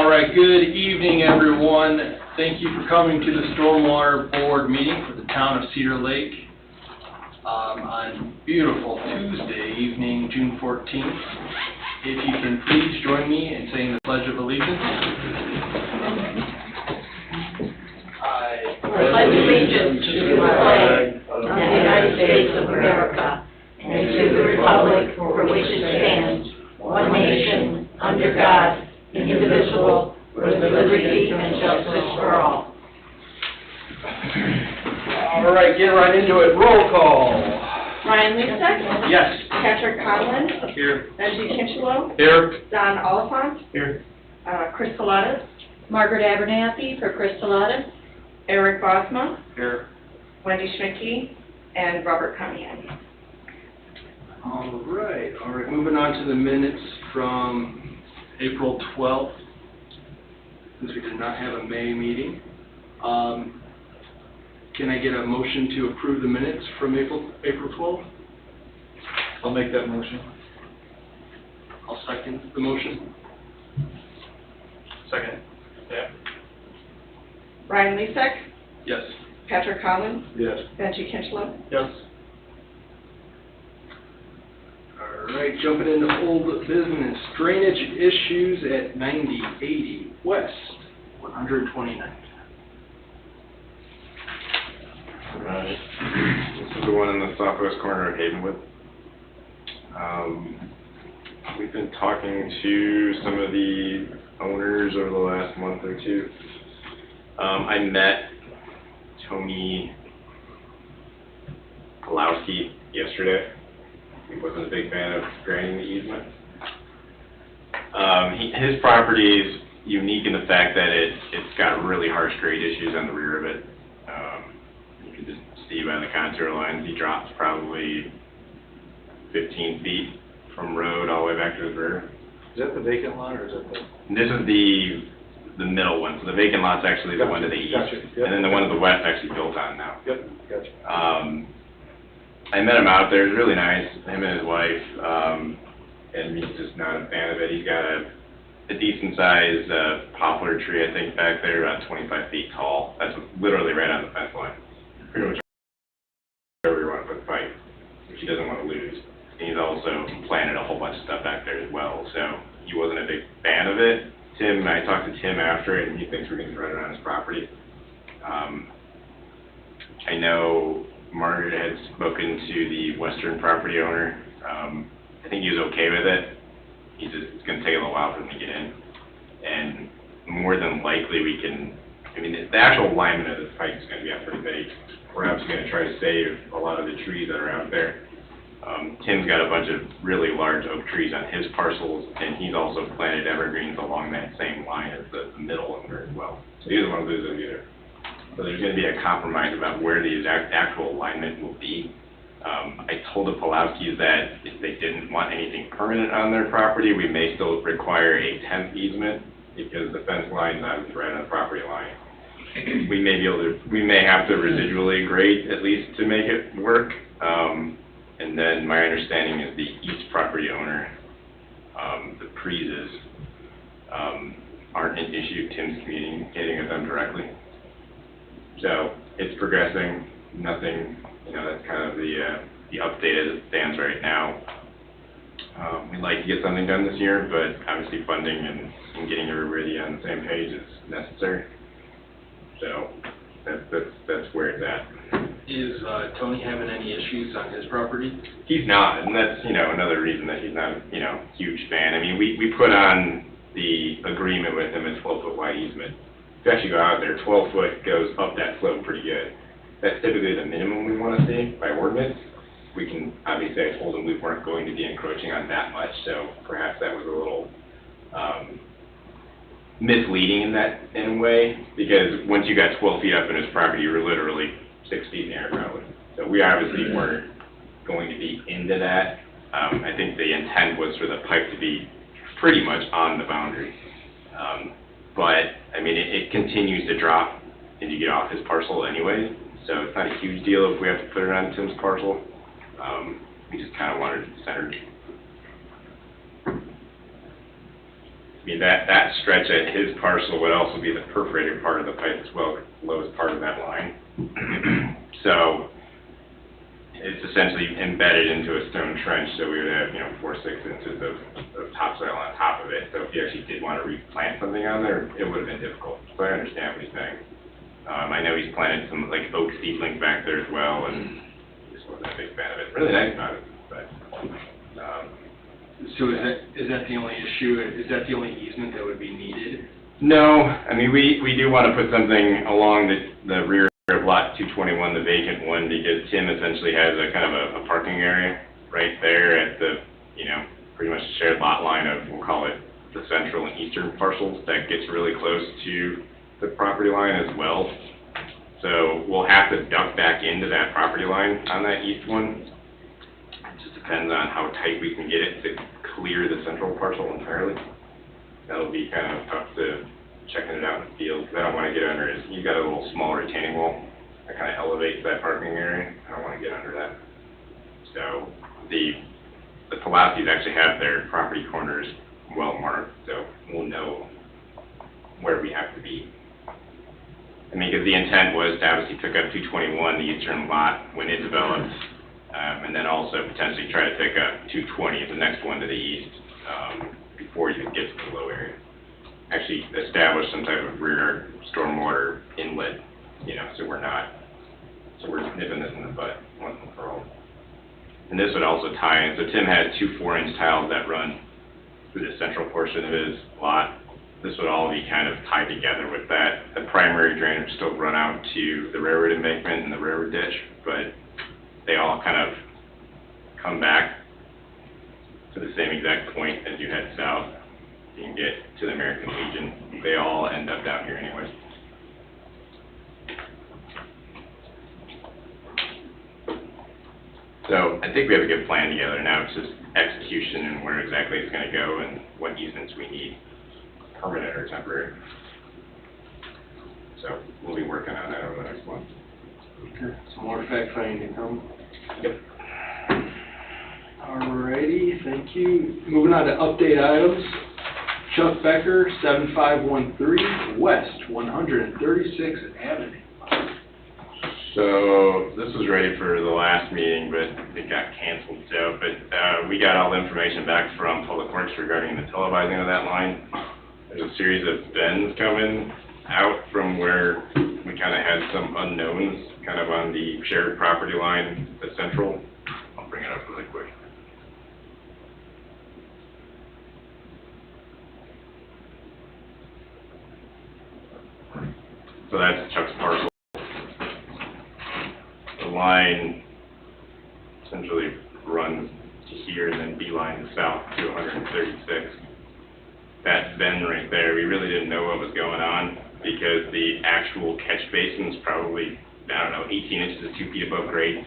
All right, good evening, everyone. Thank you for coming to the Stormwater Board meeting for the town of Cedar Lake on beautiful Tuesday evening, June 14th. If you can please join me in saying the Pledge of Allegiance. I pledge allegiance to the flag of the United States of America and to the republic for which it stands, one nation, under God, indivisible, with liberty and justice for all. All right, get right into it. Roll call. Ryan Leasak. Yes. Patrick Conlon. Here. Benji Kinchelo. Here. Don Oliphant. Here. Chris Salatis. Margaret Abernathy for Chris Salatis. Eric Bosma. Here. Wendy Schmidtke. And Robert Kamian. All right, moving on to the minutes from April 12th, since we did not have a May meeting. Can I get a motion to approve the minutes from April 12th? I'll make that motion. I'll second the motion. Second. Yeah. Ryan Leasak. Yes. Patrick Conlon. Yes. Benji Kinchelo. Yes. All right, jumping into old business. Drainage issues at 9080 West 129th. Right. This is the one in the southwest corner of Havenwood. We've been talking to some of the owners over the last month or two. I met Tony Pulowski yesterday. He wasn't a big fan of granting the easement. His property is unique in the fact that it's got really harsh grade issues on the rear of it. You can just see by the contour lines, he drops probably 15 feet from road all the way back to his rear. Is that the vacant lot or is that the? This is the middle one, so the vacant lot's actually the one to the east, Gotcha. Yep. and then the one to the west actually built on now. Yep, gotcha. I met him out there. It was really nice, him and his wife, and he's just not a fan of it. He's got a decent-sized poplar tree, I think, back there, about 25 feet tall. That's literally right on the fence line. Pretty much wherever you want to put the pipe, which he doesn't want to lose. And he's also planted a whole bunch of stuff back there as well, so he wasn't a big fan of it. I talked to Tim after it, and he thinks we're going to run it on his property. I know Margaret had spoken to the western property owner. I think he was okay with it. It's going to take a little while for him to get in. And more than likely the actual alignment of the pipe is going to be out pretty big. We're obviously going to try to save a lot of the trees that are out there. Tim's got a bunch of really large oak trees on his parcels, and he's also planted evergreens along that same line as the middle owner as well. So he doesn't want to lose them either. So there's going to be a compromise about where the actual alignment will be. I told the Pulowskis that if they didn't want anything permanent on their property, we may still require a 10th easement because the fence line is obviously right on the property line. We may have to residually grade at least to make it work. And then my understanding is the east property owner, the Preezes, aren't an issue. Tim's communicating with them directly. So it's progressing. Nothing, that's kind of the update as it stands right now. We'd like to get something done this year, but obviously funding and getting everybody on the same page is necessary. So that's where it's at. Is Tony having any issues on his property? He's not, and that's, another reason that he's not, huge fan. I mean, we put on the agreement with him a 12-foot wide easement. If you actually go out there, 12 foot goes up that slope pretty good. That's typically the minimum we want to see by ordinance. We can, obviously, I told him we weren't going to be encroaching on that much, so perhaps that was a little misleading in a way, because once you got 12 feet up in his property, you were literally 6 feet in the air probably. So we obviously weren't going to be into that. I think the intent was for the pipe to be pretty much on the boundary. But, I mean, it continues to drop as you get off his parcel anyway, so it's not a huge deal if we have to put it on Tim's parcel. We just kind of wanted it centered. mean, that stretch at his parcel would also be the perforated part of the pipe as well, the lowest part of that line. So it's essentially embedded into a stone trench, so we would have, 4-6 inches of topsoil on top of it. So if you actually did want to replant something on there, it would have been difficult. So I understand what he's saying. I know he's planted some like oak seedlings back there as well, and just wasn't a big fan of it. Really nice about it, but, So is that the only issue, is that the only easement that would be needed? no, I mean, we do want to put something along the rear of lot 221, the vacant one, because Tim essentially has a kind of a parking area right there at the, pretty much shared lot line of, we'll call it the central and eastern parcels that gets really close to the property line as well. So we'll have to duck back into that property line on that east one. It just depends on how tight we can get it to clear the central parcel entirely. That'll be kind of tough to checking it out in the field, because I don't want to get under it. You've got a little small retaining wall that kind of elevates that parking area. I don't want to get under that. So the Palacios actually have their property corners well marked, so we'll know where we have to be. I mean, because the intent was to obviously pick up 221, the eastern lot, when it develops, and then also potentially try to pick up 220, the next one to the east, before you get to the low area. Actually establish some type of rear stormwater inlet, so we're nipping this in the butt once and for all. And this would also tie in, so Tim has 2 4-inch tiles that run through the central portion of his lot. This would all be kind of tied together with that. The primary drain would still run out to the railroad embankment and the railroad ditch, but they all kind of come back to the same exact point as you head south. You can get to the American Legion. They all end up down here anyways. So I think we have a good plan together now. It's just execution and where exactly it's going to go and what easements we need, permanent or temporary. So we'll be working on that over the next month. Okay, some more fact finding to come. Yep. Alrighty, thank you. Moving on to update items. Chuck Becker, 7513 West 136th Avenue. So this was ready for the last meeting, but it got canceled. So, we got all the information back from Public Works regarding the televising of that line. There's a series of bends coming out from where we kind of had some unknowns, kind of on the shared property line, the central. I'll bring it up really quick. So that's Chuck's parcel. The line essentially runs to here and then beeline south to 136. That bend right there, we really didn't know what was going on because the actual catch basin is probably, 18 inches to 2 feet above grade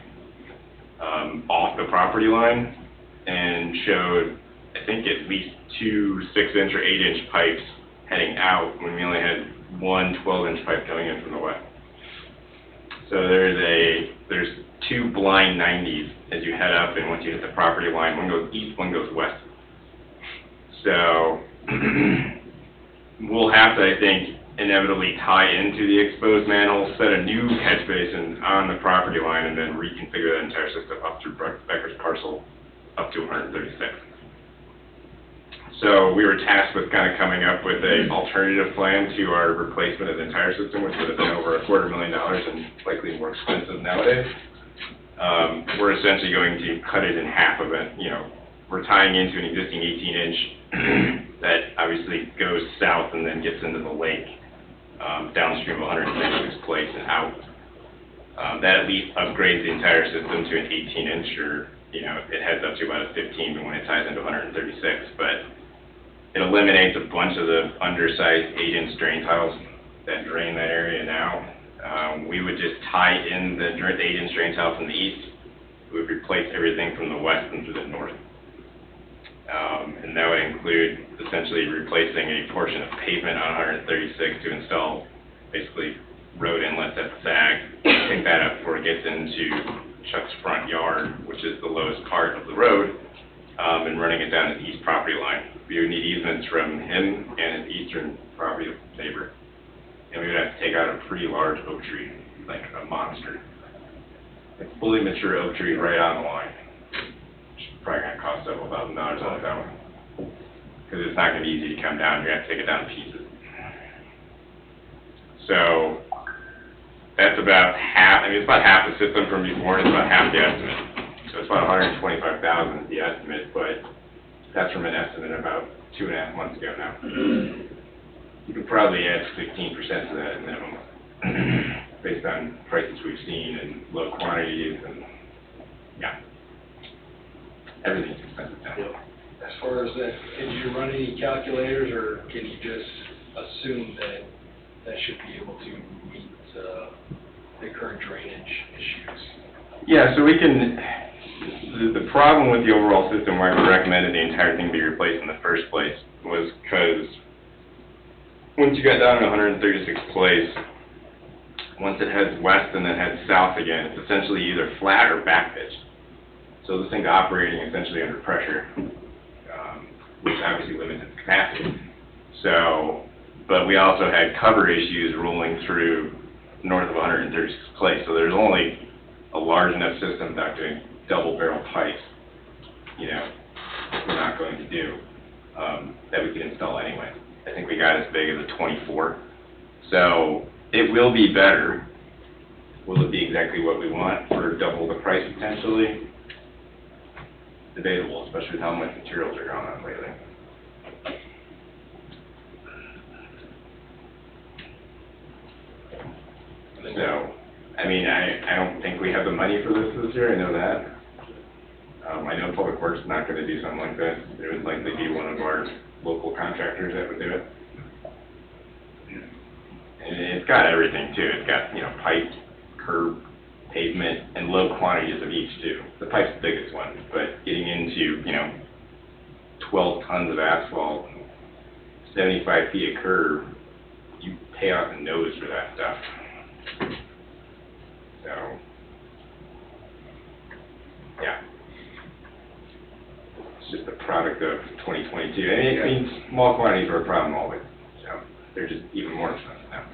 off the property line, and showed, I think, at least 2 6-inch or 8-inch pipes heading out when we only had 1 12-inch pipe going in from the west. So there's 2 blind 90s as you head up, and once you hit the property line, one goes east, one goes west. So we'll have to, I think, inevitably tie into the exposed manhole, set a new catch basin on the property line, and then reconfigure that entire system up through Becker's parcel up to 136. So we were tasked with kind of coming up with an alternative plan to our replacement of the entire system, which would have been over $250,000 and likely more expensive nowadays. We're essentially going to cut it in half of it. We're tying into an existing 18-inch that obviously goes south and then gets into the lake downstream of 136th Place and out. That at least upgrades the entire system to an 18-inch, or it heads up to about a 15 when it ties into 136. But it eliminates a bunch of the undersized 8-inch drain tiles that drain that area now. We would just tie in the 8-inch drain tile from the east. We would replace everything from the west and to the north. And that would include essentially replacing a portion of pavement on 136 to install basically road inlets at the sag, pick that up before it gets into Chuck's front yard, which is the lowest part of the road. and running it down his east property line. We would need easements from him and his eastern property neighbor. And we would have to take out a pretty large oak tree, like a monster. A fully mature oak tree right on the line. Which is probably gonna cost several $1,000s on that one. Because it's not gonna be easy to come down, you're gonna have to take it down to pieces. So, that's about half, it's about half the system from before, and it's about half the estimate. So it's about $125,000 is the estimate, but that's from an estimate about 2.5 months ago now. You could probably add 15% to that at minimum, based on prices we've seen and low quantities and, yeah. Everything's expensive now. As far as that, did you run any calculators, or can you just assume that that should be able to meet the current drainage issues? Yeah, so we can, the problem with the overall system why we recommended the entire thing be replaced in the first place was because once you got down to 136th place, once it heads west and then heads south again, it's essentially either flat or back pitched. So this thing's operating essentially under pressure, which obviously limits its capacity. So, but we also had cover issues rolling through north of 136th place, so there's only a large enough system that doing double barrel pipes, we're not going to do, that we can install anyway. I think we got as big as a 24. So it will be better. Will it be exactly what we want for double the price potentially? Debatable, especially with how much materials are going on lately. So, I don't think we have the money for this year, I know that. I know Public Works is not gonna do something like this. It would likely be one of our local contractors that would do it. And it's got everything too. It's got, pipe, curb, pavement, and low quantities of each too. The pipe's the biggest one, but getting into, 12 tons of asphalt, 75 feet of curb, you pay off the nose for that stuff. So, yeah. It's just a product of 2022. Small quantities are a problem always, so they're just even more expensive now.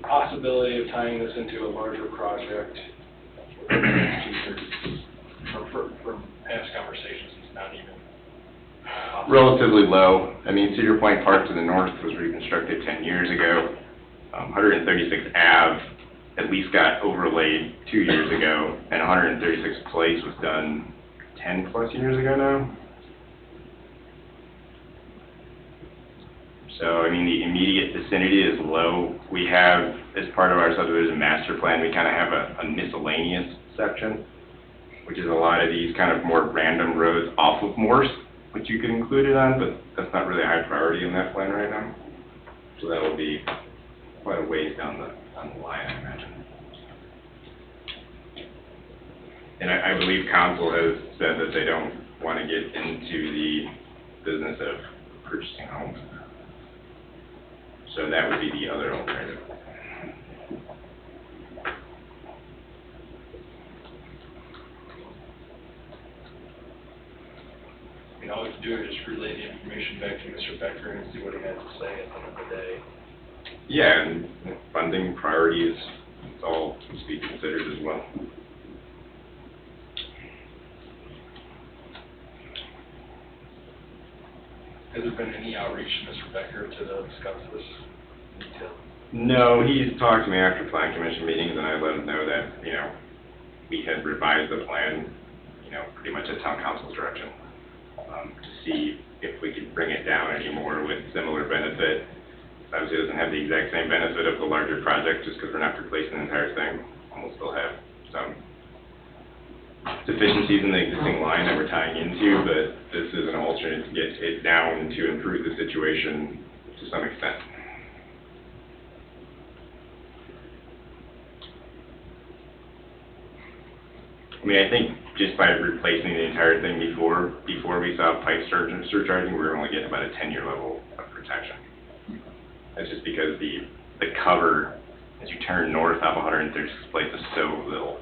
Possibility of tying this into a larger project within the next 2 years, from past conversations, it's not even possible. Relatively low. Cedar Point Park to the north was reconstructed 10 years ago. 136th Ave at least got overlaid 2 years ago, and 136th Place was done 10 plus years ago now. So, the immediate vicinity is low. We have, as part of our subdivision master plan, we kind of have a miscellaneous section, which is a lot of these kind of more random roads off of Morse, which you could include it on, but that's not really a high priority in that plan right now. So that will be quite a ways down the line, I imagine. And I believe council has said that they don't want to get into the business of purchasing homes. So that would be the other alternative. All we can do is just relay the information back to Mr. Becker and see what he has to say at the end of the day. Yeah, and funding priorities, it's all to be considered as well. Has there been any outreach to Mr. Becker to discuss this in detail? No, he's talked to me after plan commission meetings, and I let him know that, we had revised the plan, pretty much at town council's direction, to see if we could bring it down anymore with similar benefit. Obviously, it doesn't have the exact same benefit of the larger project, just because we're not replacing the entire thing. We'll still have some deficiencies in the existing line that we're tying into, but this is an alternate to get it down to improve the situation to some extent. I think just by replacing the entire thing before we saw pipe surcharging, we were only getting about a 10-year level of protection. That's just because the cover, as you turn north off 136th Place, is so little.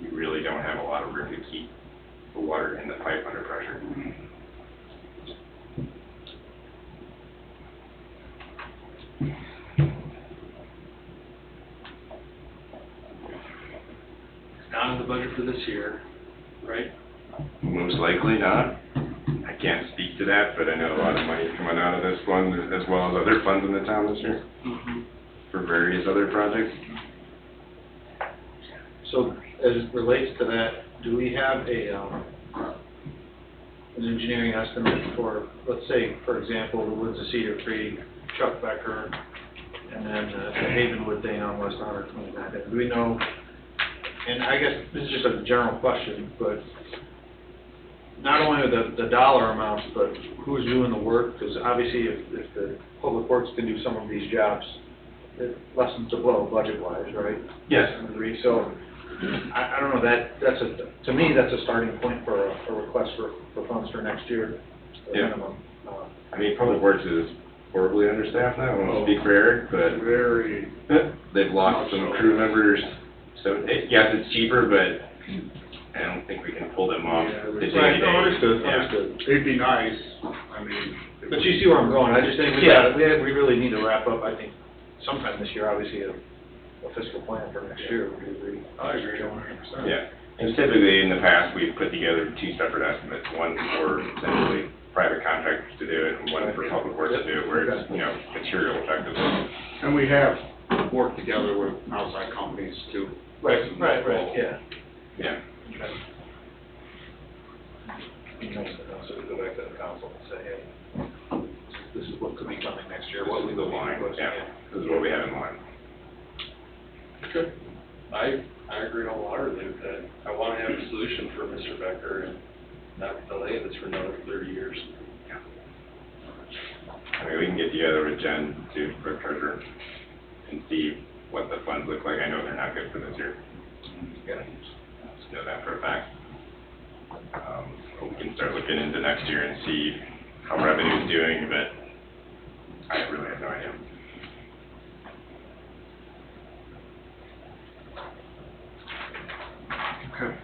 we really don't have a lot of room to keep the water in the pipe under pressure. It's not in the budget for this year, right? Most likely not. I can't speak to that, but I know a lot of money is coming out of this fund as well as other funds in the town this year for various other projects. So as it relates to that, do we have an engineering estimate for, let's say, for example, the Woods of Cedar Creek, Chuck Becker, and then the Havenwood thing on West 129th? Do we know, and I guess this is just a general question, but not only the dollar amounts, but who's doing the work? Because obviously if the Public Works can do some of these jobs, it lessens the blow budget-wise, right? Yes. So, I don't know, to me, that's a starting point for a request for funds for next year, at Yeah. minimum. I mean, Public Works is horribly understaffed now, I won't speak for Eric, but Very, they've lost some crew members, so, yes, it's cheaper, but I don't think we can pull them off Yeah, the right. day-to-day. No, understood, Yeah. understood. it'd be nice, I mean. But you see where I'm going, I just think Yeah. we really need to wrap up, I think, sometime this year, obviously, a fiscal plan for next year, would you agree? I agree 100%. Yeah, and typically in the past, we've put together two separate estimates, one for essentially private contractors to do it, and one for Public Works to do it, where it's, material effective. And we have worked together with outside companies too. Yeah. Yeah. Be nice to also go back to the council and say, hey, this is what could be coming next year, what we The will line, line, yeah, this is what we have in mind. Good. I agree wholeheartedly with that. I want to have a solution for Mr. Becker and not delay this for another 30 years. I mean, we can get together with Jen, too, for treasurer, and see what the funds look like. I know they're not good for this year. Just know that for a fact. But we can start looking into next year and see how revenue's doing, but I really have no idea. Okay.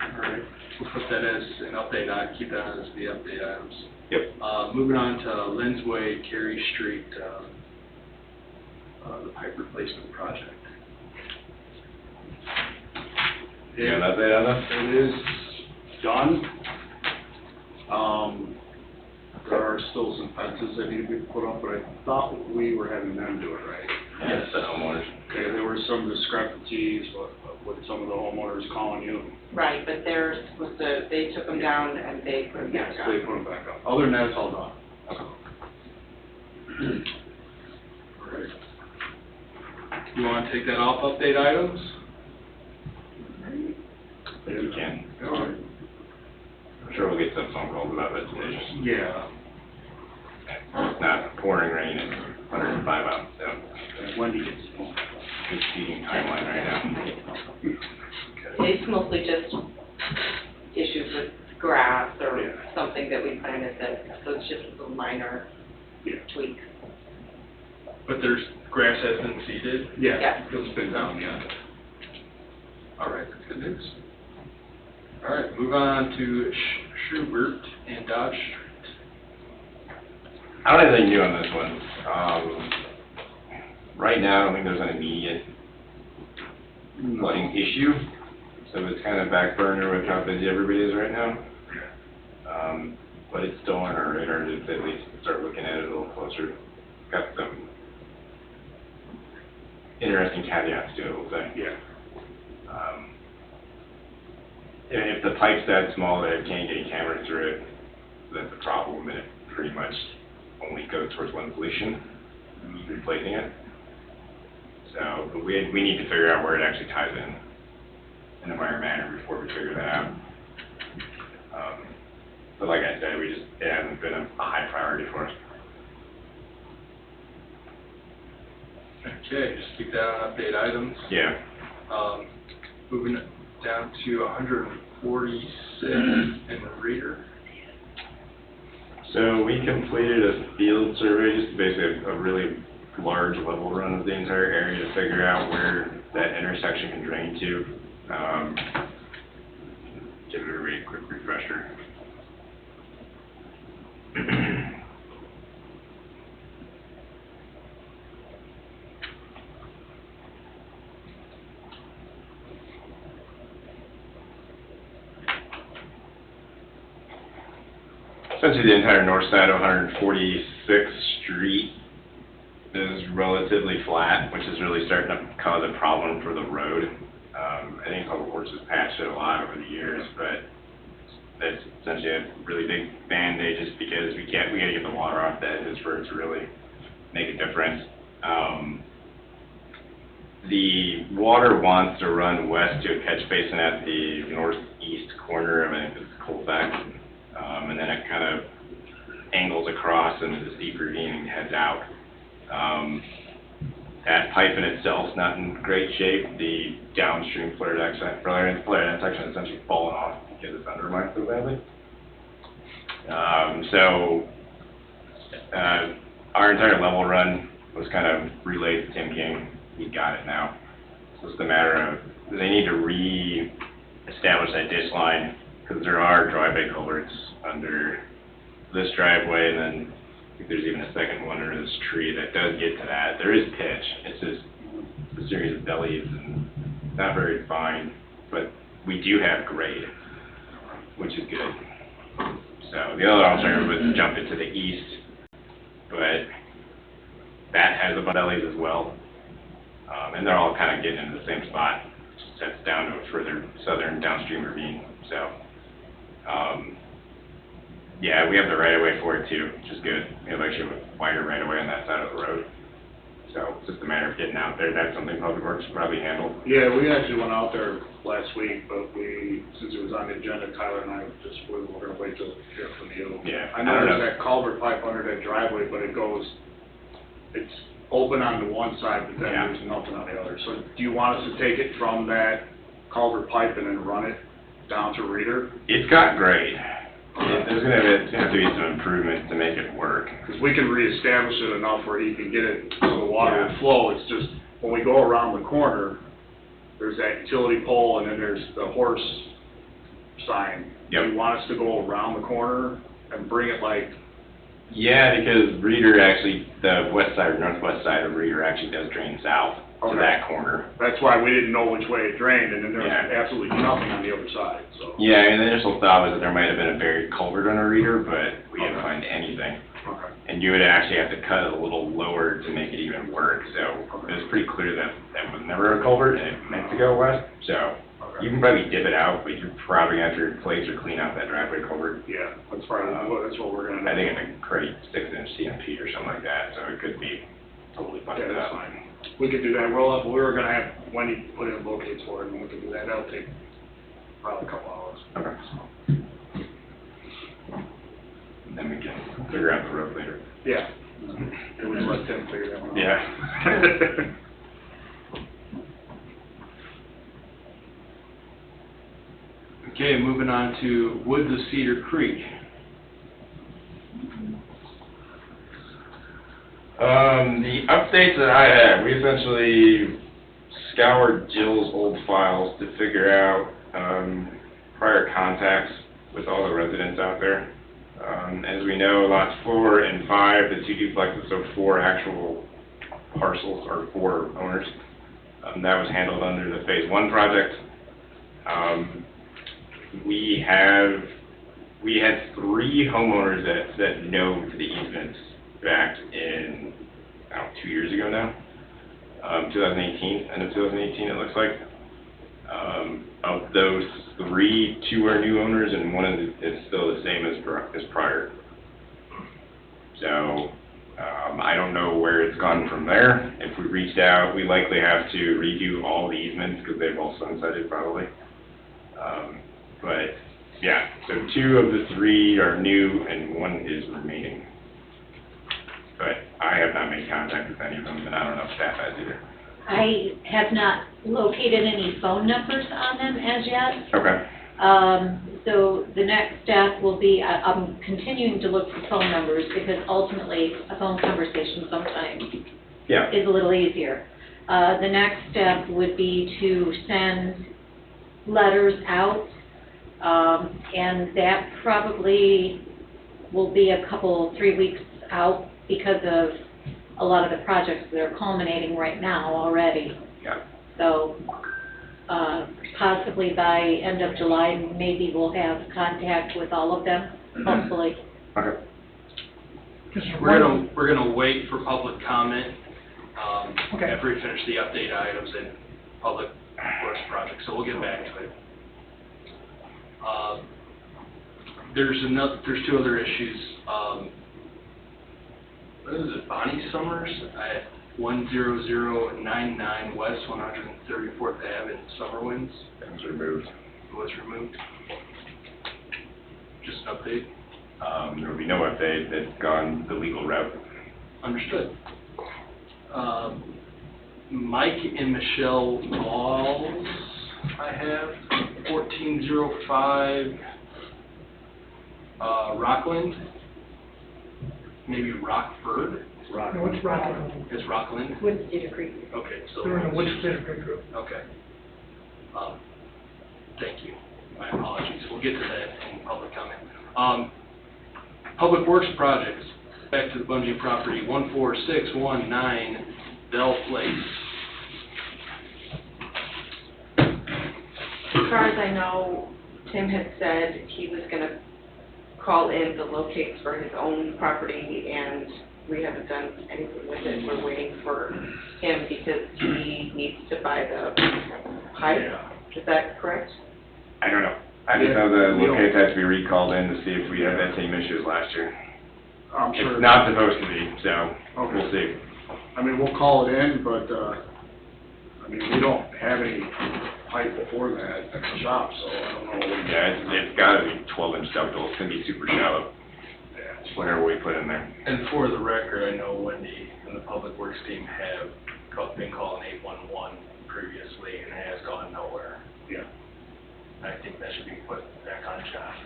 All right. We'll put that as an update, keep that as the update items. Yep. Moving on to Lindsway, Cary Street, the pipe replacement project. You got an update on that? It is done. There are still some fences that need to be put up, but I thought we were having them do it, right? Yes, the homeowners. Okay, there were some discrepancies with some of the homeowners calling you. Right, but they're supposed to, they took them down and they put them back Yes, up. they put them back up. Other than that, it's all done. All right. You want to take that off update items? If you can. All right. I'm sure we'll get some phone calls about it today. Yeah, It's not pouring rain and 105 out, so Wendy gets the phone. good speeding timeline right now. It's mostly just issues with grass or Yeah. something that we planted that, so it's just little minor Yeah. tweaks. But there's, grass has been seeded? Yeah, Yeah. it's been down, yeah. All right, that's good news. All right, move on to Schubert and Dodge Street. I don't have anything new on this one. Right now, I don't think there's an immediate flooding issue, so it's kind of back burner with how busy everybody is right now. But it's still on our radar to at least start looking at it a little closer. Got some interesting caveats to it, we'll say. Yeah. If the pipe's that small that it can't get a camera through it, that's a problem, and it pretty much only goes towards one solution, replacing it. So, but we need to figure out where it actually ties in a minor manner before we figure that out. But like I said, it hasn't been a high priority for us. Okay, just keep that on update items. Yeah. Moving it down to 146 in the reader. So we completed a field survey, just basically a really large level run of the entire area to figure out where that intersection can drain to. Give everybody a quick refresher. Essentially, the entire north side of 146th Street is relatively flat, which is really starting to cause a problem for the road. I think Public Works has patched it a lot over the years, but that's essentially a really big Band-Aid just because we gotta get the water off the edges for it to really make a difference. The water wants to run west to a catch basin at the northeast corner of, I think it's Colfax, and then it kind of angles across into the steep ravine and heads out. That pipe in itself is not in great shape. The downstream flare section is essentially fallen off because it's undermined so badly. Our entire level run was kind of relayed to Tim King. He got it now. So it's a matter of, they need to re-establish that ditch line because there are driveway culverts under this driveway, and then I think there's even a second one under this tree that does get to that. There is pitch. It's just a series of bellies and not very fine, but we do have grade, which is good. So the other alternative was to jump it to the east, but that has a bunch of bellies as well. And they're all kind of getting into the same spot. Just sets down to a further southern downstream ravine. So, yeah, we have the right-of-way for it too, which is good. We have actually a wider right-of-way on that side of the road. So it's just a matter of getting out there. That's something Public Works will probably handle. Yeah, we actually went out there last week, but since it was on the agenda, Tyler and I we're gonna wait till hear from you. Yeah. I know there's that culvert pipe under that driveway, but it's open on the one side, but then Yeah. there's nothing on the other. So do you want us to take it from that culvert pipe and then run it down to Reeder? It's got grade. There's gonna have to be some improvements to make it work. Because we can reestablish it enough where he can get it so the water Yeah. will flow. It's just, when we go around the corner, there's that utility pole and then there's the horse sign. Yep. Do you want us to go around the corner and bring it like, Yeah, because Reeder actually, the west side or northwest side of Reeder actually does drain south to Okay. that corner. that's why we didn't know which way it drained, and then there was Yeah. absolutely nothing on the other side, so. Yeah, and the initial thought was that there might have been a buried culvert under Reeder, but we didn't Okay. find anything. Okay. And you would actually have to cut it a little lower to make it even work, so it was pretty clear that that was never a culvert and it meant to go west, so you can probably dip it out, but you're probably gonna have to replace or clean out that driveway culvert. Yeah, that's probably, that's what we're gonna do. I think it's a great 6-inch CMP or something like that, so it could be totally Yeah, busted that's up. fine. We could do that. We were gonna have Wendy put in locates for it, and we could do that. That'll take probably a couple hours. Okay. And then we can figure out the road later. Yeah. It was let Tim figure that one out. Yeah. Okay, moving on to Woods of Cedar Creek. The updates that I have, we essentially scoured Jill's old files to figure out prior contacts with all the residents out there. As we know, lots 4 and 5, the 2 duplexes, so 4 actual parcels or 4 owners. That was handled under the Phase 1 project. We had 3 homeowners that said no to the easements back in, 2 years ago now, 2018, end of 2018 it looks like. Of those 3, 2 are new owners and 1 is still the same as prior. So, I don't know where it's gone from there. If we reached out, we likely have to redo all the easements because they've all sunsetted probably. But, yeah, so 2 of the 3 are new and 1 is remaining. But I have not made contact with any of them, and I don't know if staff has either. I have not located any phone numbers on them as yet. Okay. So the next step will be, I'm continuing to look for phone numbers because ultimately a phone conversation sometimes Yeah. is a little easier. The next step would be to send letters out, and that probably will be 3 weeks out because of a lot of the projects that are culminating right now already. Yeah. So, possibly by end of July, maybe we'll have contact with all of them, hopefully. Okay. We're gonna wait for public comment, Okay. after we finish the update items and public works project, so we'll get back to it. There's two other issues, what is it, Bonnie Summers at 10099 West 134th Ave in Summerwinds, That was removed. was removed. Just an update. There will be no update. It's gone the legal route. Understood. Mike and Michelle Walls, I have, 1405, Rockland, maybe Rockford, No, it's Rockland. is Rockland? With Cedar Creek. Okay, so. They're in the Woods Cedar Creek group. Okay. Thank you. My apologies. We'll get to that in public comment. Public Works projects, back to the Bungee property, 14619 Bell Place. As far as I know, Tim had said he was gonna call in the locates for his own property, and we haven't done anything with it. We're waiting for him because he needs to buy the pipe. Is that correct? I don't know. I just know the locates had to be recalled in to see if we had that same issue as last year. I'm sure. It's not supposed to be, so we'll see. I mean, we'll call it in, but, I mean, we don't have any pipe before that at the shop, so I don't know. Yeah, it's gotta be 12-inch ductile. It's gonna be super shallow, Yeah. whatever we put in there. And for the record, I know Wendy and the Public Works team have been calling 811 previously, and it has gone nowhere. Yeah. I think that should be put back on Josh.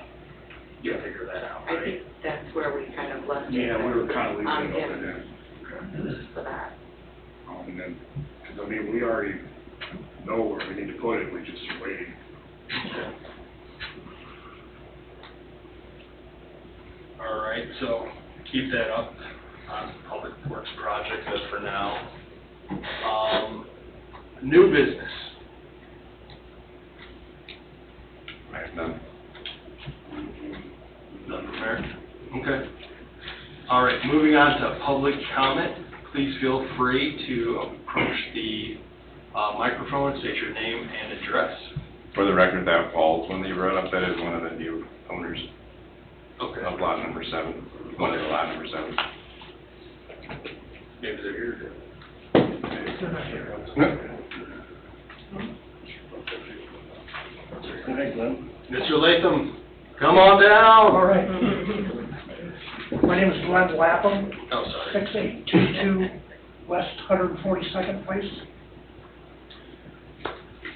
Yeah. Figure that out, I right? think that's where we kind of left it. Yeah, we were kind of leaving On it open him then. for that. And then, because, I mean, we already know where we need to put it, we're just waiting. Okay. All right, so keep that up on Public Works project as for now. New business. I have none. None from there? Okay. All right, moving on to public comment. Please feel free to approach the microphone, state your name and address. For the record, that falls when they brought up, that is one of the new owners Okay. of lot number 7. One of the lot number 7. Maybe they're here. They're not here. Mr. Latham, come on down. All right. My name is Glenn Lapham, Oh, sorry. 6822 West 142nd Place.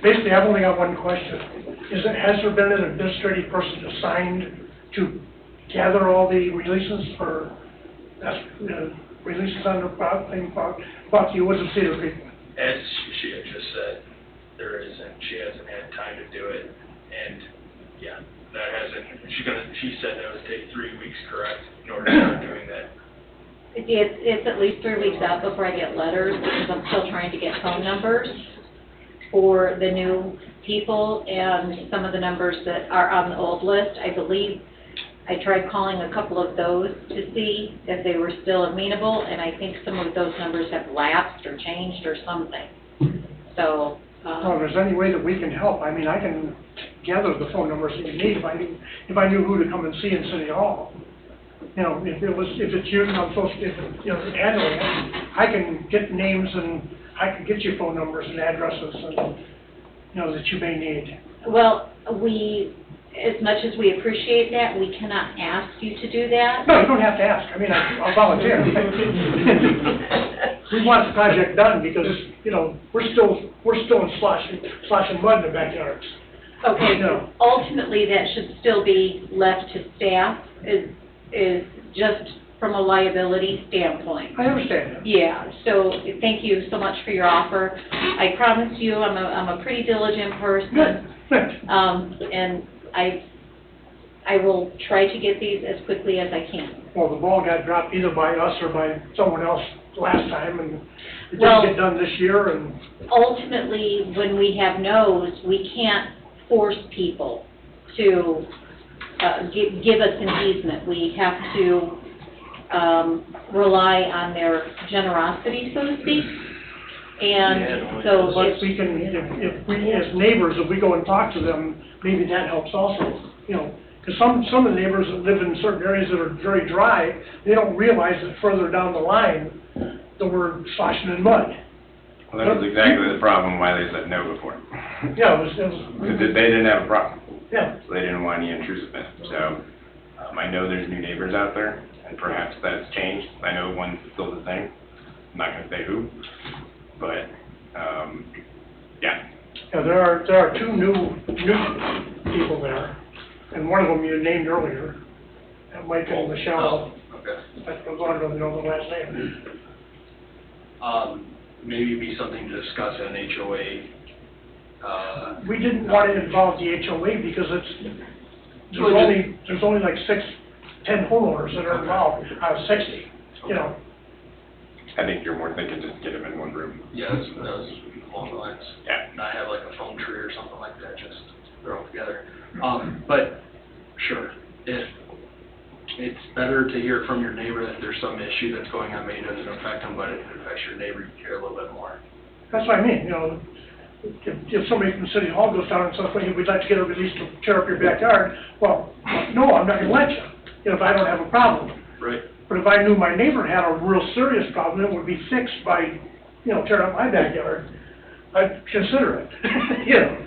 Basically, I've only got one question. Has there been an administrative person assigned to gather all the releases for, releases on the about the Woods of Cedar Creek? As she had just said, there isn't, she hasn't had time to do it, and, yeah, that hasn't, she said that would take 3 weeks, correct, in order to start doing that? It's at least 3 weeks out before I get letters, because I'm still trying to get phone numbers for the new people, and some of the numbers that are on the old list. I believe I tried calling a couple of those to see if they were still amenable, and I think some of those numbers have lapsed or changed or something. So, Well, if there's any way that we can help, I mean, I can gather the phone numbers that you need if I knew who to come and see in City Hall. You know, if it's you, I'm supposed to, handling it, I can get names and I can get you phone numbers and addresses and, that you may need. well, as much as we appreciate that, we cannot ask you to do that. No, you don't have to ask. I mean, I'll volunteer. We want the project done because, we're still in sloshing mud in the backyards. Okay, No. ultimately, that should still be left to staff, is just from a liability standpoint. I understand that. Yeah, so thank you so much for your offer. I promise you, I'm a pretty diligent person. Good. And I will try to get these as quickly as I can. Well, the ball got dropped either by us or by someone else last time, and it Well- didn't get done this year, and, Ultimately, when we have no's, we can't force people to give us an easement. We have to rely on their generosity, so to speak. And so but if we can, if we, as neighbors, if we go and talk to them, maybe that helps also, you know, because some of the neighbors that live in certain areas that are very dry, they don't realize that further down the line, that we're sloshing in mud. Well, that was exactly the problem why they said no before. Yeah, it was, Because they didn't have a problem, yeah. so they didn't want any intrusiveness. So, I know there's new neighbors out there, and perhaps that's changed. I know one's still the same. I'm not gonna say who, but, yeah. Yeah, there are two new people there, and one of them you named earlier, Mike and Michelle. Oh, okay. I was wondering if you know the last name. Maybe it'd be something to discuss at an HOA. We didn't want to involve the HOA because there's only like 10 homeowners that are involved out of 60, you know. I think you're more thinking just get them in one room. Yeah, that was along the lines. Yeah. Not have like a phone tree or something like that, just throw them together. But, sure, if it's better to hear from your neighbor that there's some issue that's going on, maybe it doesn't affect them, but if it affects your neighbor, you care a little bit more. That's what I mean, you know. If somebody from City Hall goes down and says, well, we'd like to get a release to tear up your backyard, well, no, I'm not gonna let you, you know, if I don't have a problem. Right. But if I knew my neighbor had a real serious problem, it would be fixed by, you know, tearing up my backyard, I'd consider it, you know.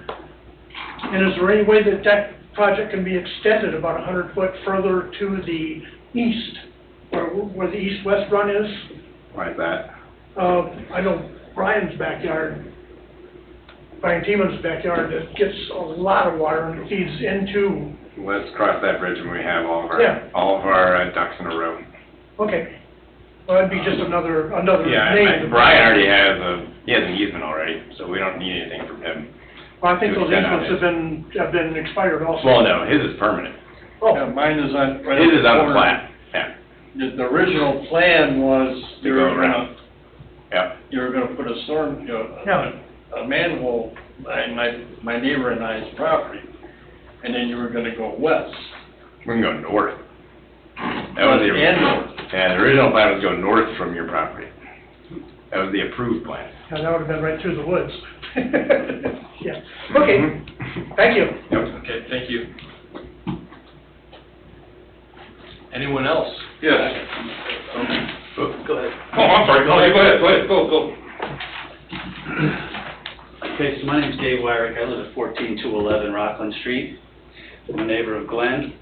And is there any way that that project can be extended about 100 foot further to the east, where the east-west run is? Why is that? I know Brian Timon's backyard, that gets a lot of water and feeds into, Let's cross that bridge when we have Yeah. all of our ducks in a row. okay. Well, that'd be just another Yeah, name. Brian already has an easement already, so we don't need anything from him. Well, I think to those extend on easements have been expired also. Well, no, his is permanent. Oh, Mine is on, right His is on the corner. plat, yeah, The original plan was To go around. Yeah. you were gonna put a storm, Yeah. a manhole behind my neighbor and I's property, and then you were gonna go west. We can go north. That was the, And north. yeah, the original plan was go north from your property. That was the approved plan. yeah, that would have been right through the woods. Yeah, okay, thank you. Yep. Okay, thank you. Anyone else? Yes. Go ahead. Oh, I'm sorry, no, you go ahead, go. Okay, so my name's Dave Wyrick. I live at 14211 Rockland Street. I'm a neighbor of Glenn.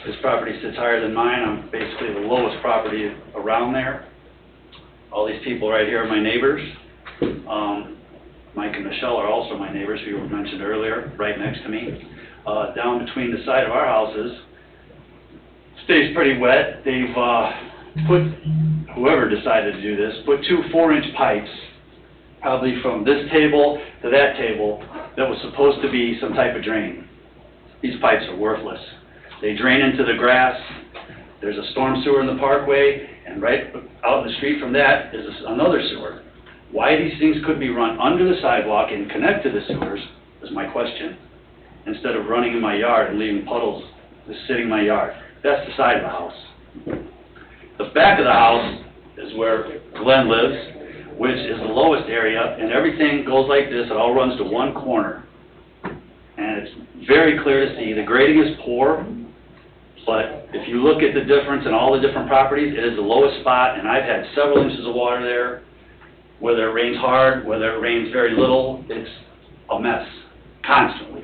His property sits higher than mine. I'm basically the lowest property around there. All these people right here are my neighbors. Mike and Michelle are also my neighbors, who you mentioned earlier, right next to me. Down between the side of our houses, stays pretty wet. They've put, whoever decided to do this, put 2 4-inch pipes, probably from this table to that table, that was supposed to be some type of drain. These pipes are worthless. They drain into the grass. There's a storm sewer in the parkway, and right out in the street from that is another sewer. Why these things could be run under the sidewalk and connect to the sewers is my question, instead of running in my yard and leaving puddles just sitting in my yard. That's the side of the house. The back of the house is where Glenn lives, which is the lowest area, and everything goes like this. It all runs to one corner. And it's very clear to see the grading is poor, but if you look at the difference in all the different properties, it is the lowest spot, and I've had several inches of water there. Whether it rains hard, whether it rains very little, it's a mess, constantly.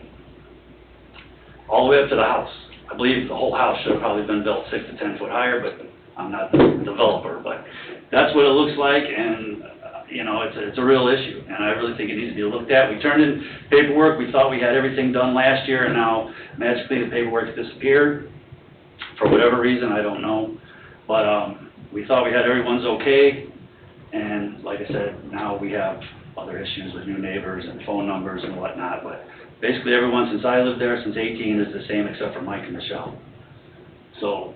All the way up to the house. I believe the whole house should have probably been built 6 to 10 foot higher, but I'm not the developer. But that's what it looks like, and you know, it's a real issue, and I really think it needs to be looked at. We turned in paperwork. We thought we had everything done last year, and now magically the paperwork's disappeared. For whatever reason, I don't know. But, we thought we had everyone's okay, and like I said, now we have other issues with new neighbors and phone numbers and whatnot, but basically everyone since I lived there since 18 is the same except for Mike and Michelle. So,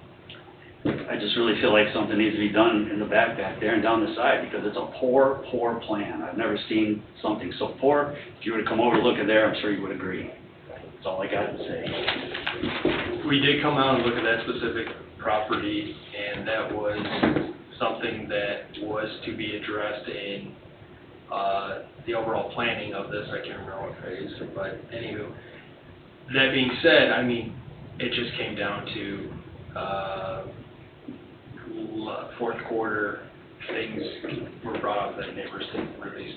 I just really feel like something needs to be done in the back there and down the side, because it's a poor, poor plan. I've never seen something so poor. If you were to come over and look at there, I'm sure you would agree. That's all I got to say. We did come out and look at that specific property, and that was something that was to be addressed in the overall planning of this. I can't remember what phase, but anywho. That being said, I mean, it just came down to fourth quarter, things were brought up that neighbors didn't release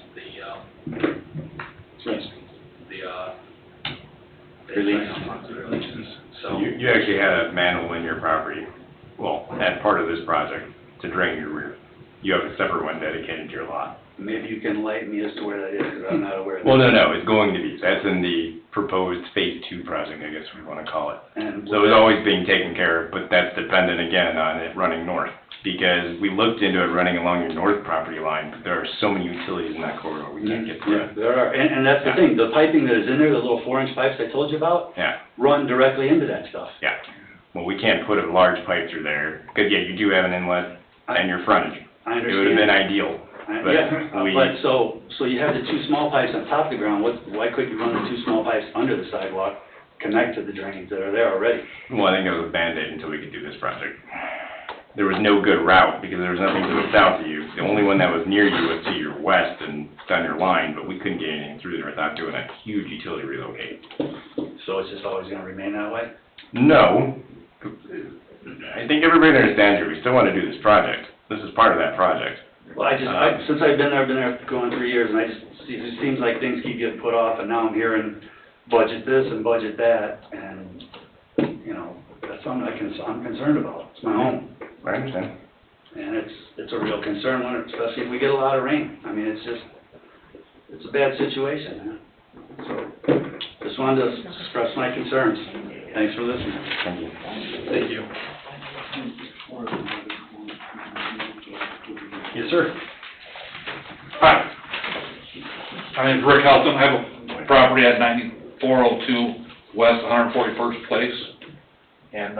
releases. So You actually had a manhole in your property, well, at part of this project, to drain your rear. You have a separate one dedicated to your lot. Maybe you can enlighten me as to where that is, because I'm not aware of that. Well, no, it's going to be. That's in the proposed phase 2 project, I guess we want to call it. And So it's always being taken care of, but that's dependent again on it running north. Because we looked into it running along your north property line, but there are so many utilities in that corridor, we can't get through Yeah, it. there are, and that's the thing, the piping that is in there, the little 4-inch pipes I told you about, Yeah, run directly into that stuff. yeah. Well, we can't put a large pipe through there, because yeah, you do have an inlet and your frontage. I It would have been understand. ideal, but Yeah, we, but so you have the 2 small pipes on top of the ground, why couldn't you run the 2 small pipes under the sidewalk, connect to the drains that are there already? well, I think it was a Band-Aid until we could do this project. There was no good route, because there was nothing to the south of you. The only one that was near you was to your west and down your line, but we couldn't get anything through there without doing a huge utility relocate. So it's just always gonna remain that way? No, I think everybody understands here, we still want to do this project. This is part of that project. Well, since I've been there going 3 years, and I just, it seems like things keep getting put off, and now I'm hearing budget this and budget that, and, you know, that's something I'm concerned about. It's my home. I understand. And it's a real concern, especially if we get a lot of rain. I mean, it's a bad situation, man. So, just wanted to express my concerns. Thanks for listening. Thank you. thank you. Yes, sir. Hi, my name's Rick Helton. I have a property at 9402 West 141st Place. And,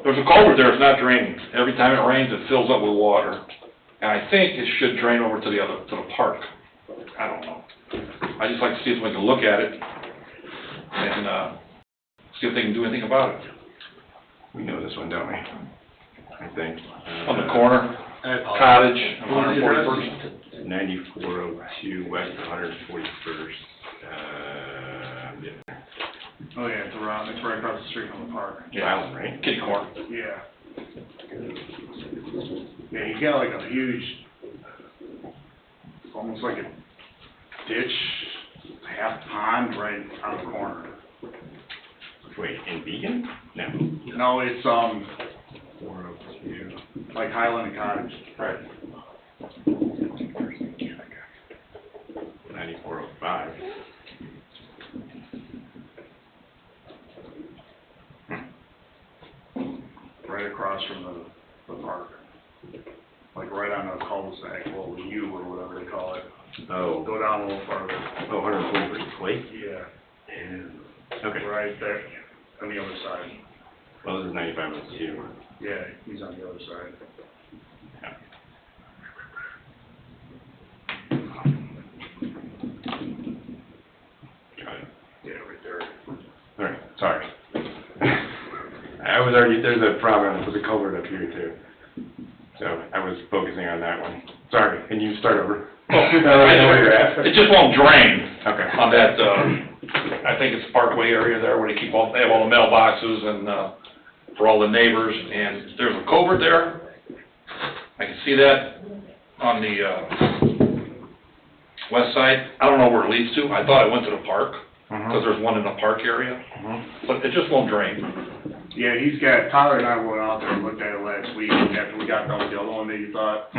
there's a culvert there, it's not draining. Every time it rains, it fills up with water. And I think it should drain over to the park. I don't know. I just like to see if we can look at it and, see if they can do anything about it. We know this one, don't we? I think. On the corner, I apologize. cottage, What was the 141st. 9402 West 141st. Yeah. Oh, yeah, it's around, it's right across the street from the park. Island, right? Kitty corner. Yeah. Yeah, you got like a huge, almost like a ditch, half pond right on the corner. Wait, in Beacon? No. No, it's, 402. like Highland and Cottage. Right. 9405. Right across from the park. Like right on the cul-de-sac, well, the U or whatever they call it. Oh, Go down a little farther. 141st Place? Yeah, Okay. right there, on the other side. Well, this is 9502. Yeah, he's on the other side. Yeah. Got it. Yeah, right there. All right, sorry. I was already, there's a problem with the culvert up here too. So I was focusing on that one. Sorry, can you start over? Oh, I know where you're at. It just won't drain. Okay. On that, I think it's Parkway area there where they have all the mailboxes and, for all the neighbors, and there's a culvert there. I can see that on the, west side. I don't know where it leads to. I thought it went to the park, because there's one in the park area, but it just won't drain. Yeah, he's got, Tyler and I went out there and looked at it last week after we got done with the other one that you thought.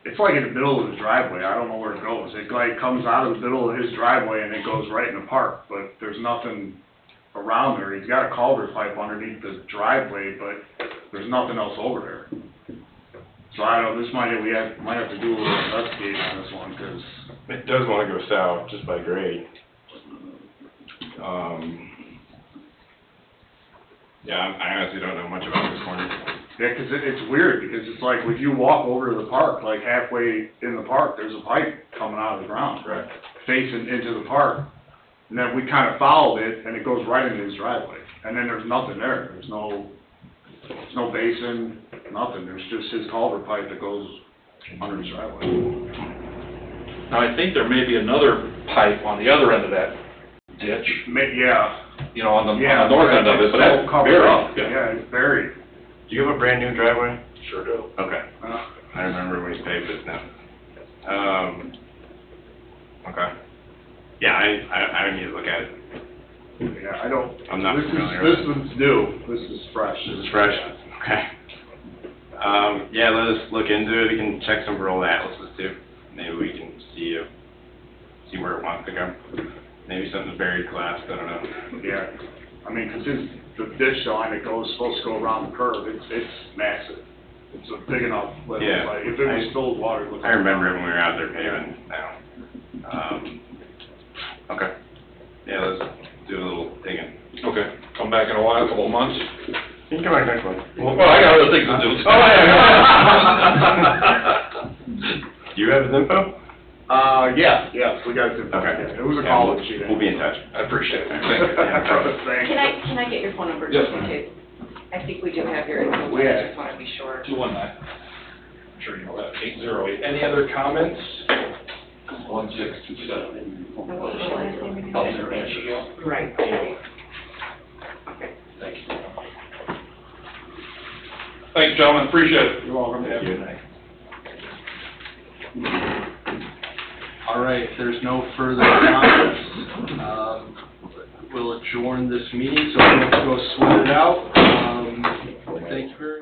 It's like in the middle of his driveway, I don't know where it goes. It like comes out of the middle of his driveway and it goes right in the park, but there's nothing around there. He's got a culvert pipe underneath the driveway, but there's nothing else over there. So I don't know, this might have to do a little investigating on this one, because It does wanna go south, just by grade. Yeah, I honestly don't know much about this corner. yeah, 'cause it's weird, because it's like, if you walk over to the park, like halfway in the park, there's a pipe coming out of the ground. Right. Facing into the park. And then we kind of followed it, and it goes right into his driveway. And then there's nothing there. There's no basin, nothing. There's just his culvert pipe that goes under his driveway. Now, I think there may be another pipe on the other end of that ditch, Yeah. you know, on the Yeah, north end of it, but it's that's all covered buried. up. Yeah, it's buried. Do you have a brand new driveway? Sure do. Okay. I remember when he paved it now. Okay. Yeah, I need to look at it. Yeah, I don't. I'm not this familiar This with one's new. This is fresh. This is fresh? Okay. Yeah, let us look into it. We can check some rural atlases too. Maybe we can see where it wants to go. Maybe something's buried collapsed, I don't know. Yeah. I mean, 'cause the ditch line that supposed to go around the curve, it's massive. It's a big enough level. Yeah. Like, if it was filled with water, it looks I remember it when we were out there paving now. Okay. Yeah, let's do a little digging. Okay, come back in a while, a couple of months. You can come back next month. Well, I got other things to do. Oh, yeah. Do you have his info? Yeah, we got it. Okay. It was a Yeah, call. we'll be in touch. I appreciate it, thank you. Yeah, no problem. Thanks. Can I get your phone number Yes, just in ma'am. case? I think we do have your info, but Yeah. I just wanna be sure. 219. I'm sure you know that, 808. Any other comments? 1627. And what was your last name again? Right. Okay. Thank you. Thanks, gentlemen, appreciate it. You're welcome. Thank you. All right, if there's no further comments, we'll adjourn this meeting, so we'll go sweat it out. Thank you very